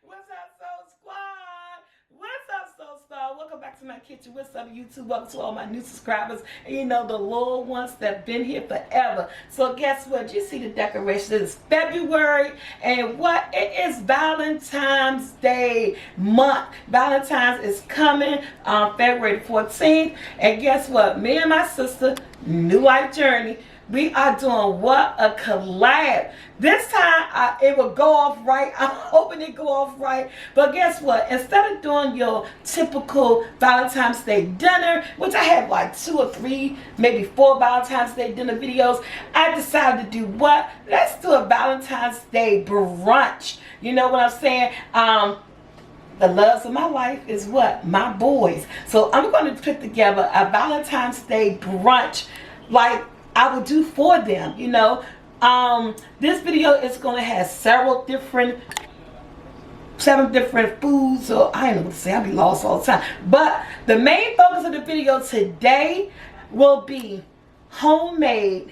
What's up, Soul Squad? What's up, Soul Star? Welcome back to my kitchen. What's up, YouTube? Welcome to all my new subscribers and you know the loyal ones that have been here forever. So guess what? You see the decoration. It's February, and what? It is Valentine's Day month. Valentine's is coming on February 14th, and guess what? Me and my sister, New Life Journey, we are doing what? A collab. This time it will go off right. I'm hoping it go off right. But guess what? Instead of doing your typical Valentine's Day dinner, which I have like 2 or 3, maybe 4 Valentine's Day dinner videos, I decided to do what? Let's do a Valentine's Day brunch. You know what I'm saying? The loves of my life is what? My boys. So I'm going to put together a Valentine's Day brunch like I would do for them, you know. This video is going to have 7 different foods, so I ain't know what to say, I'll be lost all the time. But the main focus of the video today will be homemade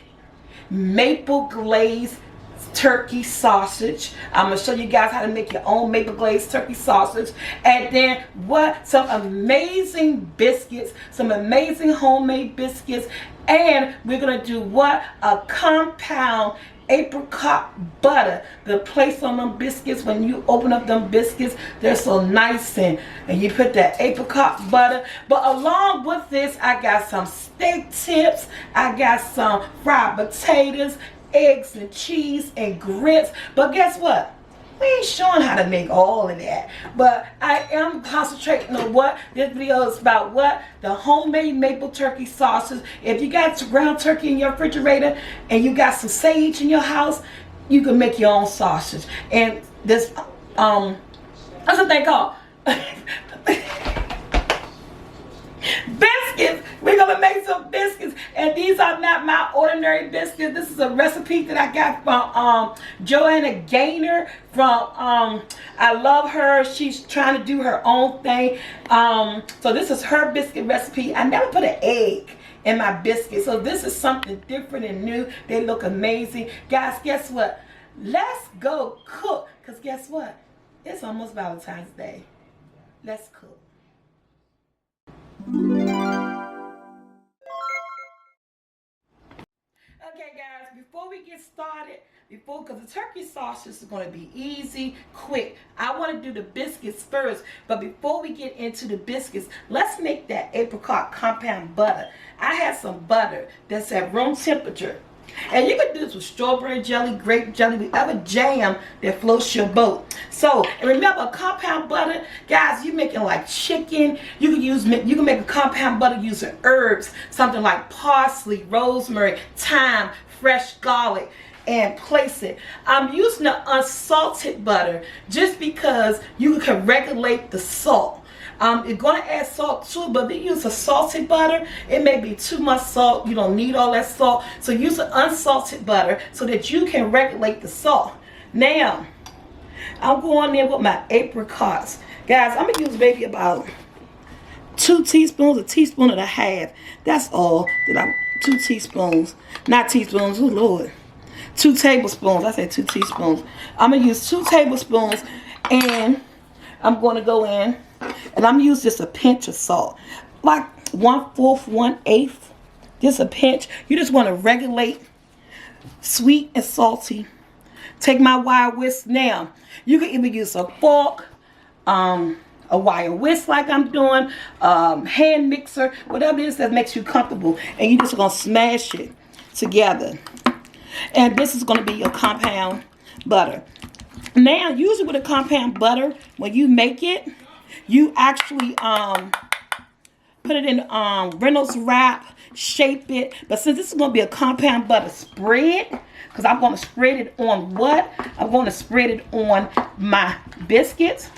maple glazed turkey sausage. I'm going to show you guys how to make your own maple glazed turkey sausage. And then what? Some amazing biscuits, some amazing homemade biscuits. And we're going to do what? A compound apricot butter. The place on them biscuits, when you open up them biscuits, they're so nice, and you put that apricot butter. But along with this, I got some steak tips, I got some fried potatoes, eggs and cheese and grits. But guess what? We ain't showing how to make all of that, but I am concentrating on what this video is about. What? The homemade maple turkey sausage. If you got some ground turkey in your refrigerator and you got some sage in your house, you can make your own sausage. And this what's the thing called? Biscuits. We're gonna make some biscuits, and these are not my ordinary biscuits. This is a recipe that I got from Joanna Gaynor from I love her. She's trying to do her own thing. So this is her biscuit recipe. I never put an egg in my biscuit, so this is something different and new. They look amazing, guys. Guess what? Let's go cook, because guess what? It's almost Valentine's Day. Let's cook. Okay guys, before we get started, because the turkey sausage is going to be easy, quick, I want to do the biscuits first. But before we get into the biscuits, let's make that apricot compound butter. I have some butter that's at room temperature. And you can do this with strawberry jelly, grape jelly, whatever jam that floats your boat. So, and remember, compound butter, guys, you're making like chicken. You can make a compound butter using herbs, something like parsley, rosemary, thyme, fresh garlic, and place it. I'm using the unsalted butter just because you can regulate the salt. You're going to add salt too, but they use a salted butter. It may be too much salt. You don't need all that salt. So use an unsalted butter so that you can regulate the salt. Now, I'm going in with my apricots. Guys, I'm going to use maybe about 2 teaspoons, a teaspoon and a half. That's all. 2 teaspoons. Not teaspoons, oh Lord. 2 tablespoons. I said 2 teaspoons. I'm going to use 2 tablespoons, and I'm going to go in. And I'm going to use just a pinch of salt. Like 1/4, 1/8. Just a pinch. You just want to regulate sweet and salty. Take my wire whisk. Now, you can either use a fork, a wire whisk like I'm doing, hand mixer, whatever it is that makes you comfortable. And you're just going to smash it together. And this is going to be your compound butter. Now, usually with a compound butter, when you make it, you actually put it in Reynolds wrap, shape it. But since this is going to be a compound butter spread, because I'm going to spread it on what? I'm going to spread it on my biscuits.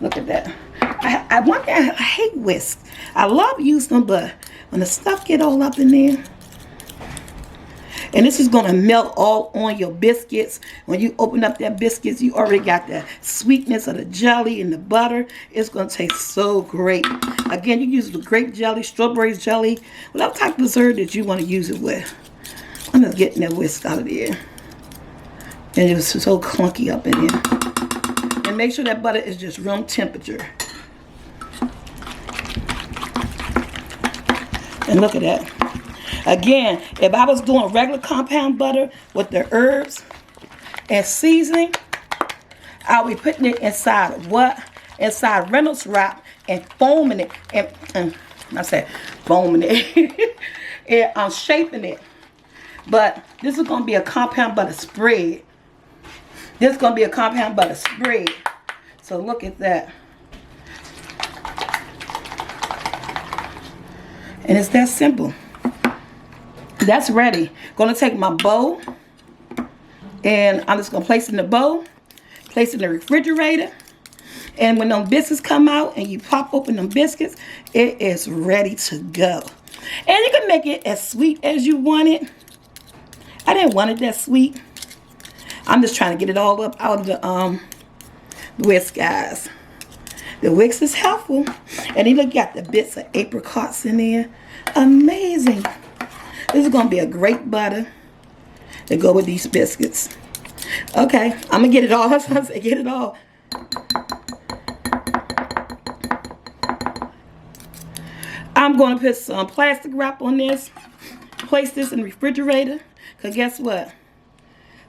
Look at that. I hate whisks. I love using them, but when the stuff get all up in there. And this is going to melt all on your biscuits. When you open up that biscuits, you already got the sweetness of the jelly and the butter. It's going to taste so great. Again, you use the grape jelly, strawberry jelly, whatever type of dessert that you want to use it with. I'm just getting that whisk out of there. And it was so clunky up in here. And make sure that butter is just room temperature. And look at that. Again, if I was doing regular compound butter with the herbs and seasoning, I'll be putting it inside of what? Inside Reynolds wrap and foaming it. And I said foaming it. And I'm shaping it. But this is going to be a compound butter spread. This is going to be a compound butter spread. So look at that. And it's that simple. That's ready. Going to take my bowl. And I'm just going to place it in the bowl. Place it in the refrigerator. And when them biscuits come out and you pop open them biscuits, it is ready to go. And you can make it as sweet as you want it. I didn't want it that sweet. I'm just trying to get it all up out of the whisk, guys. The whisk is helpful. And you look, got the bits of apricots in there. Amazing. This is going to be a great butter to go with these biscuits. Okay, I'm going to get it all. That's what I say, get it all. I'm going to put some plastic wrap on this. Place this in the refrigerator. Because guess what?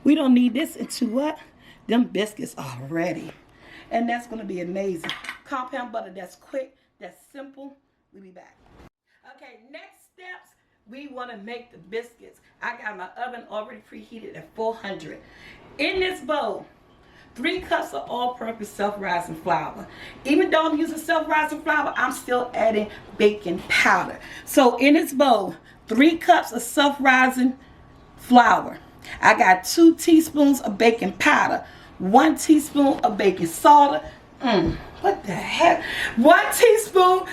We don't need this into what? Them biscuits already. And that's going to be amazing. Compound butter that's quick, that's simple. We'll be back. Okay, next steps. We want to make the biscuits. I got my oven already preheated at 400. In this bowl, 3 cups of all-purpose self-rising flour. Even though I'm using self-rising flour, I'm still adding baking powder. So in this bowl, 3 cups of self-rising flour. I got 2 teaspoons of baking powder, 1 teaspoon of baking soda. What the heck? 1 teaspoon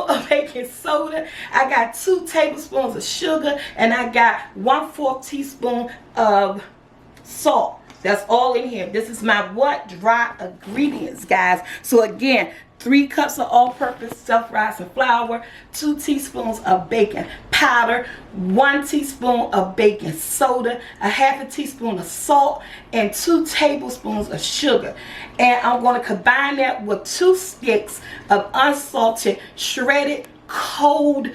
of baking soda. I got 2 tablespoons of sugar, and I got 1/4 teaspoon of salt. That's all in here. This is my what? Dry ingredients, guys. So again, 3 cups of all-purpose self-rising flour, 2 teaspoons of baking powder, 1 teaspoon of baking soda, 1/2 teaspoon of salt, and 2 tablespoons of sugar. And I'm going to combine that with 2 sticks of unsalted, shredded, cold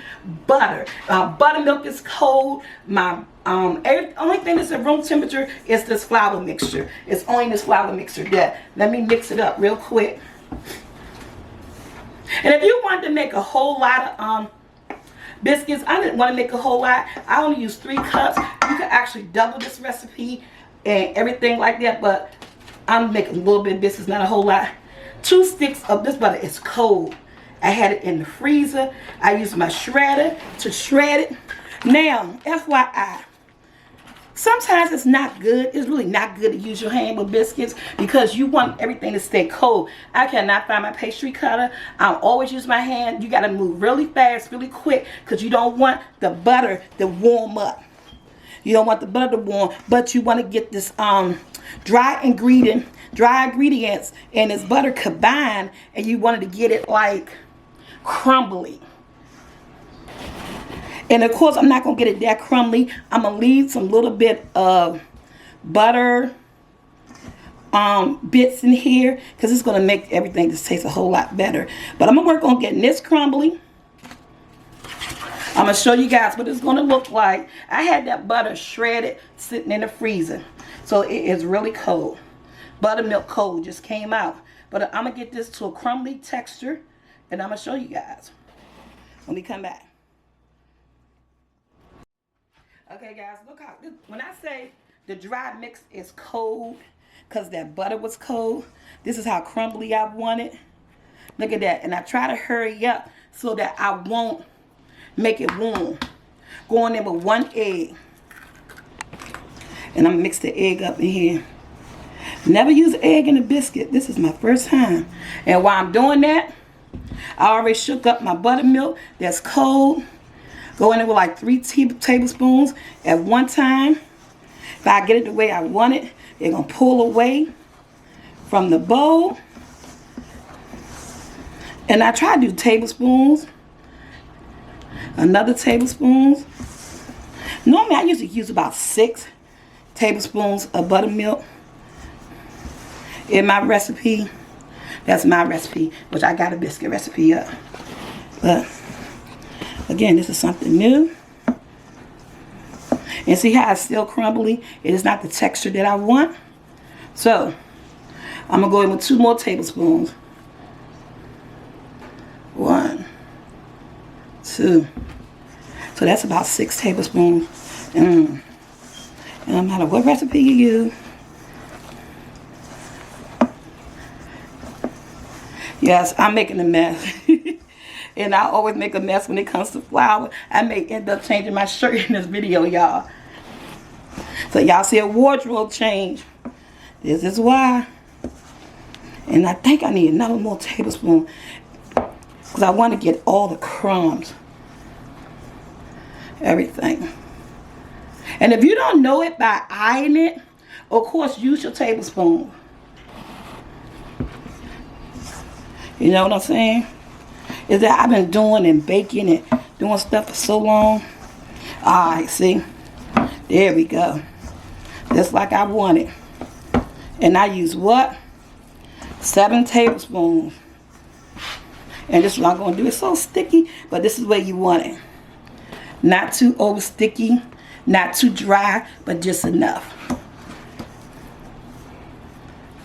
butter. Buttermilk is cold. My only thing that's at room temperature is this flour mixture. It's only this flour mixture there. Let me mix it up real quick. And if you want to make a whole lot of biscuits, I didn't want to make a whole lot. I only use 3 cups. You can actually double this recipe and everything like that, but I'm making a little bit of biscuits, not a whole lot. 2 sticks of this butter is cold. I had it in the freezer. I used my shredder to shred it. Now, FYI, sometimes it's not good. It's really not good to use your hand with biscuits because you want everything to stay cold. I cannot find my pastry cutter. I always use my hand. You got to move really fast, really quick, because you don't want the butter to warm up. You don't want the butter to warm, but you want to get this dry ingredients and this butter combined, and you wanted to get it like crumbly. And of course, I'm not going to get it that crumbly. I'm going to leave some little bit of butter bits in here because it's going to make everything just taste a whole lot better. But I'm going to work on getting this crumbly. I'm going to show you guys what it's going to look like. I had that butter shredded sitting in the freezer. So it is really cold. Buttermilk cold just came out. But I'm going to get this to a crumbly texture. And I'm going to show you guys when we come back. Okay, guys, look how, when I say the dry mix is cold because that butter was cold, this is how crumbly I want it. Look at that. And I try to hurry up so that I won't make it warm. Going in with 1 egg. And I'm going to mix the egg up in here. Never use egg in a biscuit. This is my first time. And while I'm doing that, I already shook up my buttermilk that's cold. Go in there with like 3 tablespoons at one time. If I get it the way I want it, they're going to pull away from the bowl. And I try to do tablespoons. Another tablespoon. Normally I usually use about 6 tablespoons of buttermilk. in my recipe. That's my recipe, which I got a biscuit recipe up. But again, this is something new. And see how it's still crumbly? It is not the texture that I want. So I'm gonna go in with 2 more tablespoons. 1, 2. So that's about 6 tablespoons. And no matter what recipe you use. Yes, I'm making a mess. And I always make a mess when it comes to flour. I may end up changing my shirt in this video, y'all. So y'all see a wardrobe change. This is why. And I think I need another more tablespoon. Because I want to get all the crumbs. Everything. And if you don't know it by eyeing it, of course, use your tablespoon. You know what I'm saying? Is that I've been doing and baking and doing stuff for so long. Alright, see? There we go. Just like I wanted. And I use what? 7 tablespoons. And this is what I'm going to do. It's so sticky, but this is where you want it. Not too over sticky, not too dry, but just enough.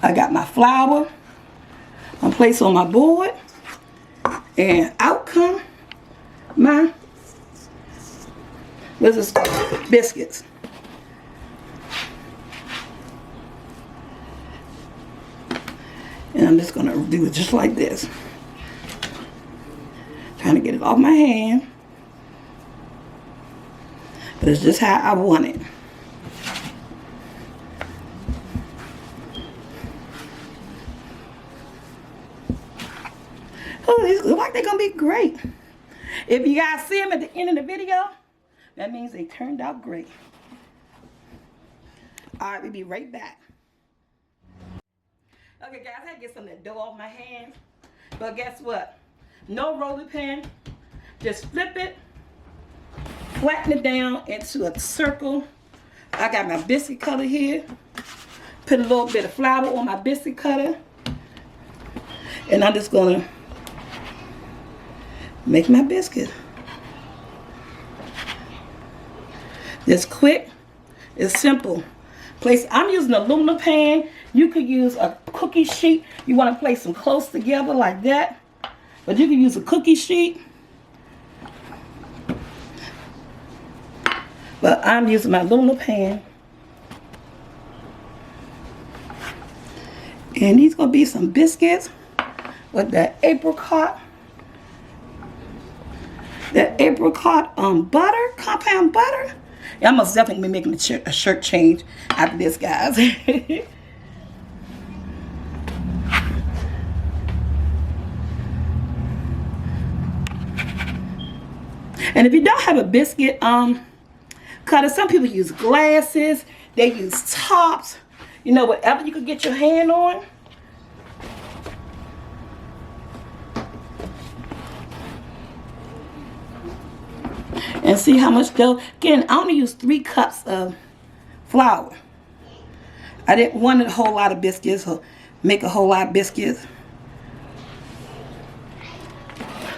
I got my flour. I'm placed on my board. And out come my, what's this called? Biscuits. And I'm just going to do it just like this. Trying to get it off my hand. But it's just how I want it. Oh, these look like they're going to be great. If you guys see them at the end of the video, that means they turned out great. Alright, we'll be right back. Okay, guys, I had to get some of that dough off my hands. But guess what? No rolling pin. Just flip it. Flatten it down into a circle. I got my biscuit cutter here. Put a little bit of flour on my biscuit cutter. And I'm just going to make my biscuit. It's quick. It's simple. I'm using an aluminum pan. You could use a cookie sheet. You want to place them close together like that. But you can use a cookie sheet. But I'm using my aluminum pan. And these going to be some biscuits with that apricot. That apricot butter, compound butter. Yeah, I'm most definitely be making a shirt change after this, guys. And if you don't have a biscuit cutter, some people use glasses, they use tops, you know, whatever you could get your hand on. And see how much dough. Again, I only used 3 cups of flour. I didn't want a whole lot of biscuits or make a whole lot of biscuits.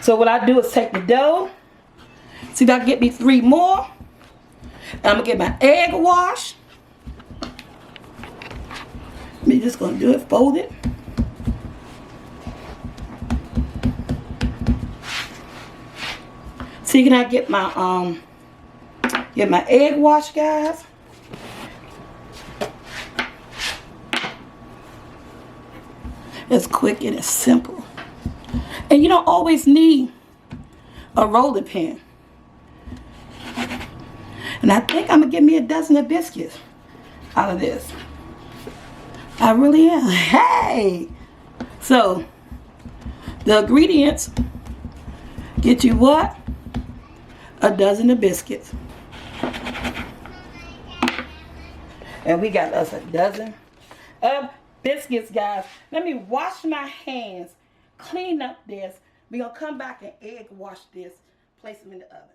So what I do is take the dough. See if I can get me 3 more. And I'm going to get my egg wash. I'm just going to do it, fold it. See, can I get my egg wash, guys? It's quick and it's simple. And you don't always need a rolling pin. And I think I'm going to get me a dozen of biscuits out of this. I really am. Hey! So, the ingredients get you what? A dozen of biscuits. And we got us a dozen of biscuits, guys. Let me wash my hands, clean up this. We're going to come back and egg wash this, place them in the oven.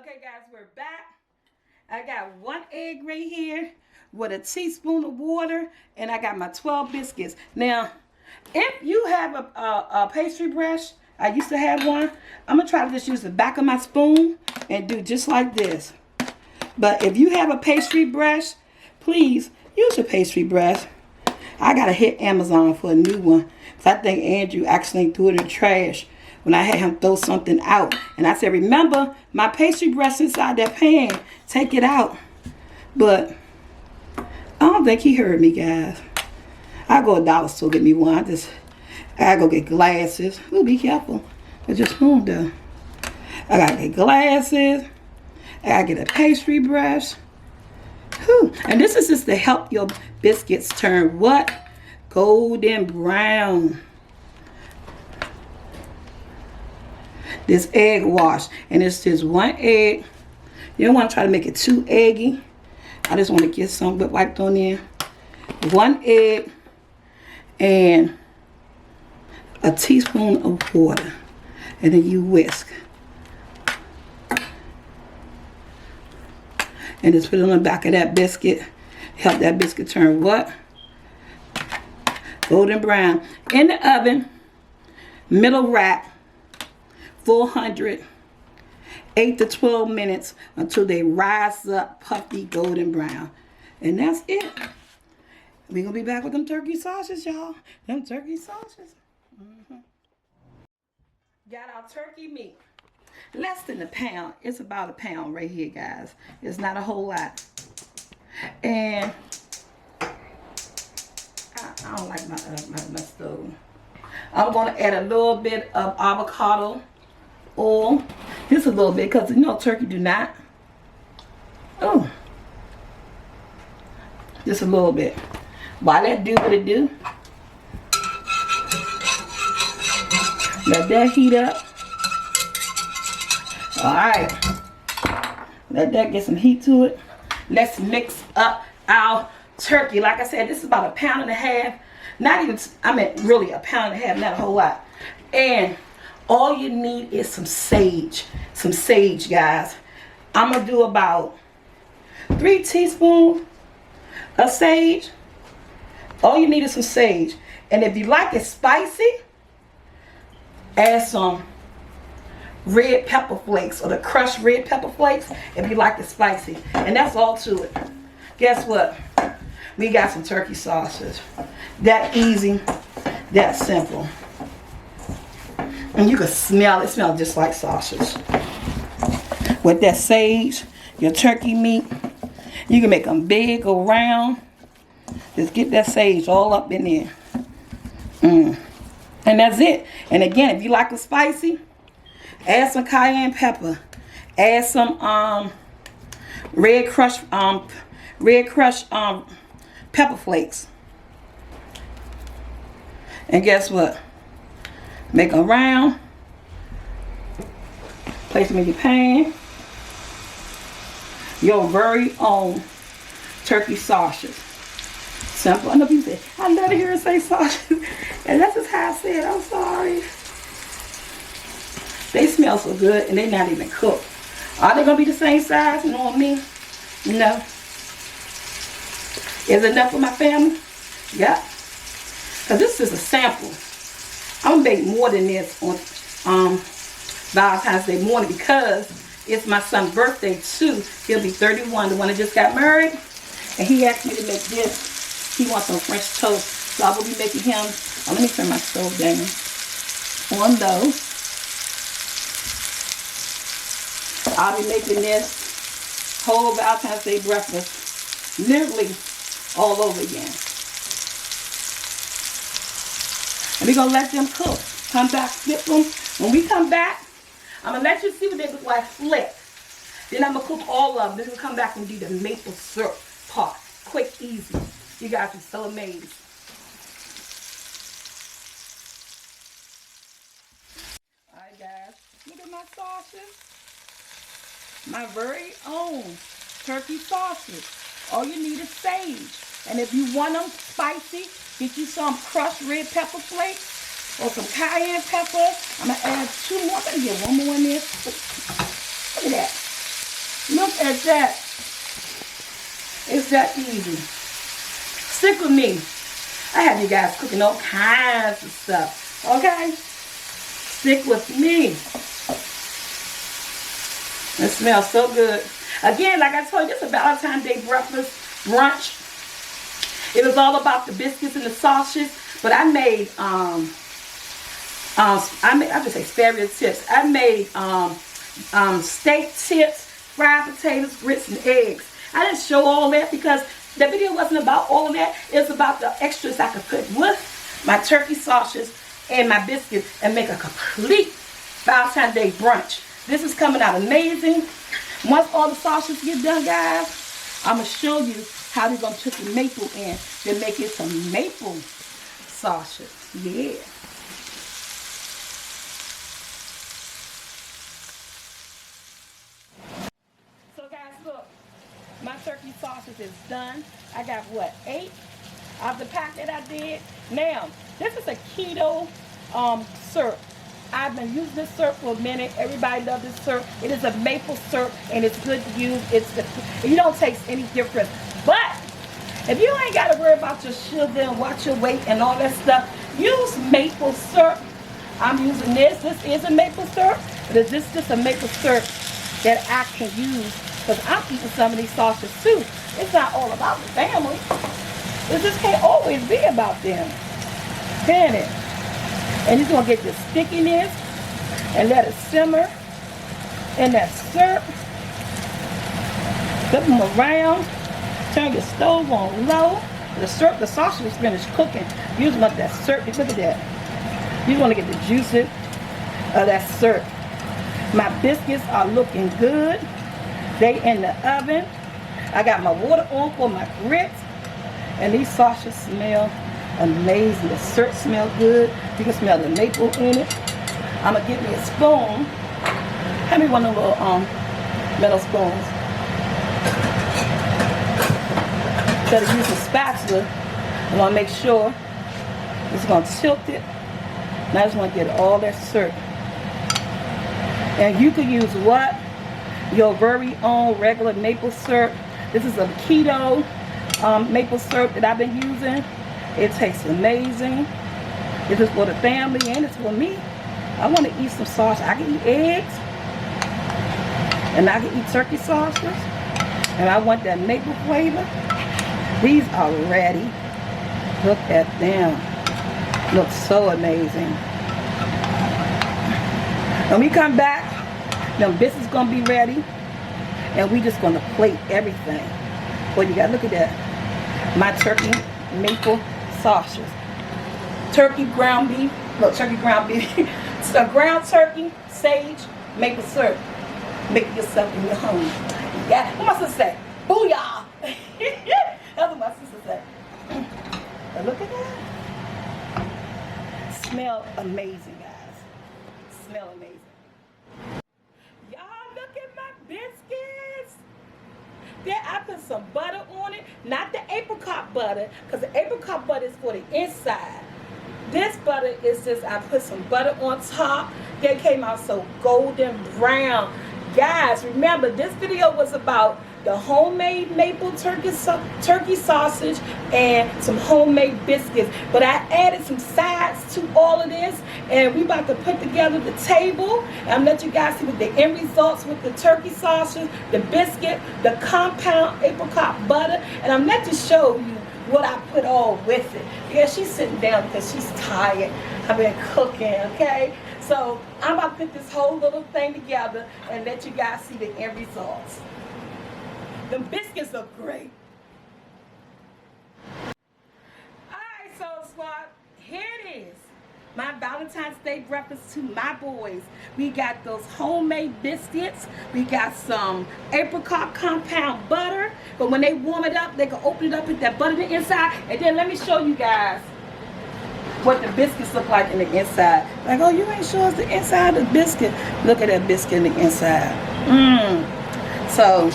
Okay, guys, we're back. I got 1 egg right here, with a teaspoon of water, and I got my 12 biscuits. Now, if you have a pastry brush, I used to have one, I'm going to try to just use the back of my spoon and do just like this. But if you have a pastry brush, please use your pastry brush. I got to hit Amazon for a new one. Because I think Andrew actually threw it in the trash when I had him throw something out. And I said, remember, my pastry brush inside that pan. Take it out. But I don't think he heard me, guys. I go to dollar store get me one. I go get glasses. Ooh, be careful. It's just spoon though. I gotta get glasses. I gotta get a pastry brush. Whew. And this is just to help your biscuits turn what? Golden brown. This egg wash. And it's just one egg. You don't want to try to make it too eggy. I just want to get some wiped on there. One egg and a teaspoon of water. And then you whisk. And just put it on the back of that biscuit. Help that biscuit turn what? Golden brown. In the oven, middle rack, 400, 8 to 12 minutes until they rise up puffy golden brown. And that's it. We're going to be back with them turkey sausages, y'all. Them turkey sausages. Got our turkey meat. Less than a pound. It's about a pound right here, guys. It's not a whole lot. And I don't like my stove. I'm going to add a little bit of avocado oil. Just a little bit because, you know, turkey do not. Oh. Just a little bit. While that do what it do. Let that heat up. Alright. Let that get some heat to it. Let's mix up our turkey. Like I said, this is about 1.5 pounds. Not even, I mean, really 1.5 pounds, not a whole lot. And all you need is some sage. Some sage, guys. I'm going to do about 3 teaspoons of sage. All you need is some sage. And if you like it spicy, add some red pepper flakes or the crushed red pepper flakes if you like it spicy. And that's all to it. Guess what? We got some turkey sausage. That easy, that simple. And you can smell it. It smells just like sausage. With that sage, your turkey meat, you can make them big or round. Just get that sage all up in there. And that's it. And again, if you like it spicy, add some cayenne pepper. Add some red crushed pepper flakes. And guess what? Make them round. Place them in your pan. Your very own turkey sausage. Simple. I know people say, I love to hear her say sausage. And that's just how I say it. I'm sorry. They smell so good and they're not even cooked. Are they going to be the same size? You know what I mean? No. Is it enough for my family? Yep. Because this is a sample. I'm going to bake more than this on Valentine's Day morning because it's my son's birthday too. He'll be 31, the one that just got married. And he asked me to make this. He wants some French toast. So I will be making him, let me turn my stove down. On low. I'll be making this whole Valentine's Day breakfast literally all over again. And we're going to let them cook. Come back, flip them. When we come back, I'm going to let you see what they look like flip. Then I'm going to cook all of them. Then we'll come back and do the maple syrup part. Quick, easy. You guys are so amazed. Alright guys, look at my sausage. My very own turkey sausage. All you need is sage. And if you want them spicy, get you some crushed red pepper flakes or some cayenne pepper. I'm going to add 2 more. I'm going to get 1 more in there. Look at that. Look at that. It's It's that easy. Stick with me. I have you guys cooking all kinds of stuff. Okay? Stick with me. It smells so good. Again, like I told you, it's a Valentine's Day breakfast brunch. It was all about the biscuits and the sausages, but I made I just say spare rib tips. I made steak tips, fried potatoes, grits, and eggs. I didn't show all that because the video wasn't about all of that. It was about the extras I could put with my turkey sausages and my biscuits and make a complete Valentine's Day brunch. This is coming out amazing. Once all the sausages get done, guys, I'm going to show you how we're going to put the maple in to make it some maple sausage. Yeah. So guys, look. My turkey sausage is done. I got what, 8 of the pack that I did. Now, this is a keto syrup. I've been using this syrup for a minute. Everybody loves this syrup. It is a maple syrup and it's good to use. You don't taste any different. But if you ain't got to worry about your sugar and watch your weight and all that stuff, use maple syrup. I'm using this. This is a maple syrup, but is this just a maple syrup that I can use? Because I'm eating some of these sausages too. It's not all about the family. It just can't always be about them. Can it? And you're going to get the stickiness and let it simmer in that syrup. Flip them around. Turn your stove on low. The syrup, the sausage is finished cooking. You just want that syrup. Look at that. You want to get the juices of that syrup. My biscuits are looking good. They in the oven. I got my water on for my grits. And these sausages smell amazing. The syrup smells good. You can smell the maple in it. I'm going to get me a spoon. Have me one of those little metal spoons. Instead of using a spatula, I want to make sure it's going to tilt it. And I just want to get all that syrup. And you can use what? Your very own regular maple syrup. This is a keto maple syrup that I've been using. It tastes amazing. This is for the family and it's for me. I want to eat some sausage. I can eat eggs. And I can eat turkey sausages. And I want that maple flavor. These are ready. Look at them. Look so amazing. When we come back, them biscuits gonna be ready. And we just gonna plate everything. Well, you gotta look at that. My turkey maple sausage. Turkey ground beef. Look, turkey ground beef. So ground turkey, sage, maple syrup. Make yourself in your home. Yeah, what my sister say? Booyah! That's what my sister said. But look at that. Smell amazing, guys. Smell amazing. Y'all, look at my biscuits. Then I put some butter on it. Not the apricot butter, because the apricot butter is for the inside. This butter is just, I put some butter on top. They came out so golden brown. Guys, remember, this video was about the homemade maple turkey sausage and some homemade biscuits. But I added some sides to all of this. And we about to put together the table. And I'm let you guys see what the end results with the turkey sausage, the biscuit, the compound apricot butter. And I'm let you show you what I put all with it. Yeah, she's sitting down because she's tired. I've been cooking, okay? So I'm about to put this whole little thing together and let you guys see the end results. The biscuits are great. Alright, Soul Squad, here it is. My Valentine's Day breakfast to my boys. We got those homemade biscuits. We got some apricot compound butter. But when they warm it up, they can open it up with that butter on the inside. And then let me show you guys what the biscuits look like in the inside. Like, oh, you ain't show us the inside of the biscuit. Look at that biscuit in the inside. So,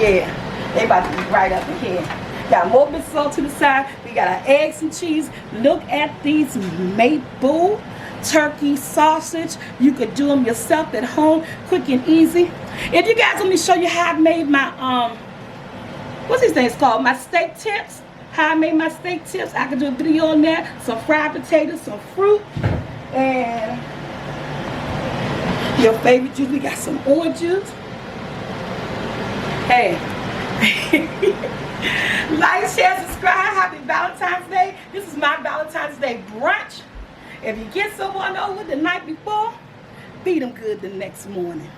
yeah, they about to be right up in here. Got more biscuits all to the side. We got our eggs and cheese. Look at these maple turkey sausage. You could do them yourself at home, quick and easy. If you guys let me show you how I made my what's these things called? My steak tips. How I made my steak tips. I could do a video on that. Some fried potatoes, some fruit, and your favorite juice. We got some orange juice. Hey. Like, share, subscribe. Happy Valentine's Day. This is my Valentine's Day brunch. If you get someone over the night before, feed them good the next morning.